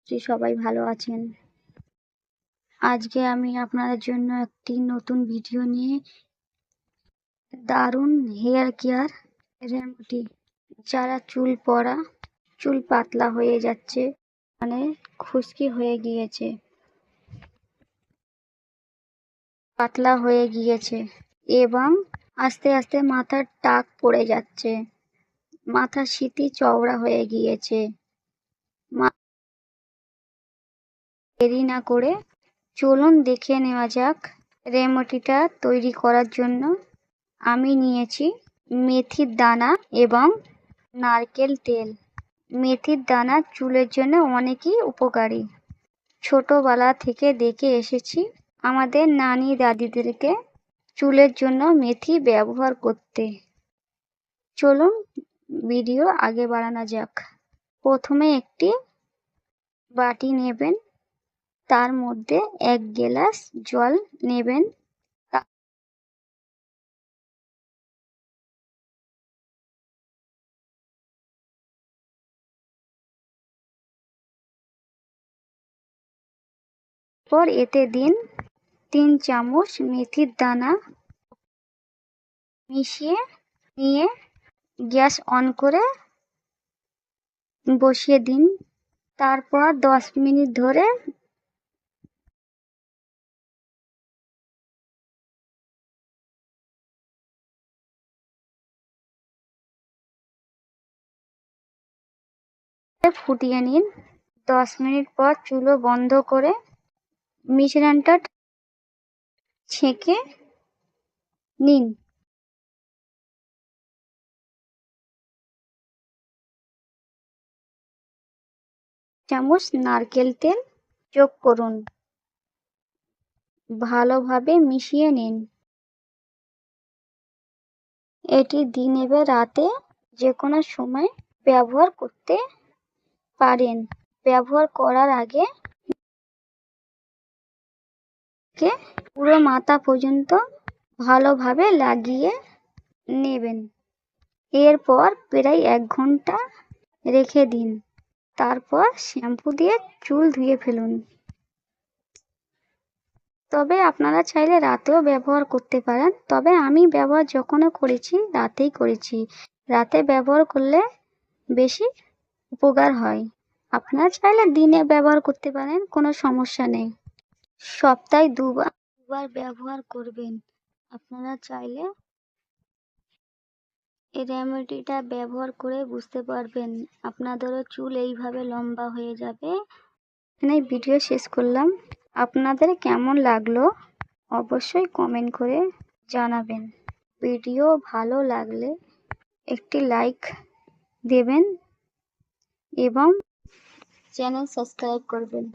যে সবাই ভালো আছেন। আজকে আমি আপনাদের জন্য একটি নতুন ভিডিও নিয়ে দারুণ হেয়ার কেয়ার রেমেডি। যারা চুল পড়া, চুল পাতলা হয়ে যাচ্ছে, মানে খুশকি হয়ে গিয়েছে, পাতলা হয়ে গিয়েছে এবং আস্তে আস্তে মাথার টাক পড়ে যাচ্ছে, মাথা সিথি চওড়া হয়ে গিয়েছে। দেরি না করে চলুন দেখে নেওয়া যাক রেমেডিটা তৈরি করার জন্য আমি নিয়েছি মেথির দানা এবং নারকেল তেল। মেথির দানা চুলের জন্য অনেকই উপকারী। ছোটবেলা থেকে দেখে এসেছি আমাদের নানি দাদিদেরকে চুলের জন্য মেথি ব্যবহার করতে। চলুন ভিডিও আগে বাড়ানো যাক। প্রথমে একটি বাটি নেবেন, তার মধ্যে 1 গ্লাস জল নেবেন। তারপর এতে দিন 3 চামচ মেথির দানা, মিশিয়ে নিয়ে গ্যাস অন করে বসিয়ে দিন। তারপর 10 মিনিট ধরে ফুটিয়ে নিন। 10 মিনিট পর চুলো বন্ধ করে মিশ্রণটা ছেঁকে নিন। চামচ নারকেল তেল যোগ করুন, ভালোভাবে মিশিয়ে নিন। এটি দিনে বা রাতে যে কোনো সময় ব্যবহার করতে পারেন। ব্যবহার করার আগে পুরো মাথা পর্যন্ত ভালোভাবে লাগিয়ে নেবেন। এরপর প্রায় 1 ঘন্টা রেখে দিন। তারপর শ্যাম্পু দিয়ে চুল ধুয়ে ফেলুন। তবে আপনারা চাইলে রাতেও ব্যবহার করতে পারেন, তবে আমি ব্যবহার যখন করেছি রাতেই করেছি। রাতে ব্যবহার করলে বেশি উপকার হয়। আপনারা চাইলে দিনে ব্যবহার করতে পারেন, কোনো সমস্যা নেই। সপ্তাহে 2 বার ব্যবহার করবেন। আপনারা চাইলে এই রেমেডিটা ব্যবহার করে বুঝতে পারবেন আপনাদেরও চুল এইভাবে লম্বা হয়ে যাবে। এখানে ভিডিও শেষ করলাম। আপনাদের কেমন লাগলো অবশ্যই কমেন্ট করে জানাবেন। ভিডিও ভালো লাগলে একটি লাইক দেবেন এবং চ্যানেল সাবস্ক্রাইব করবেন।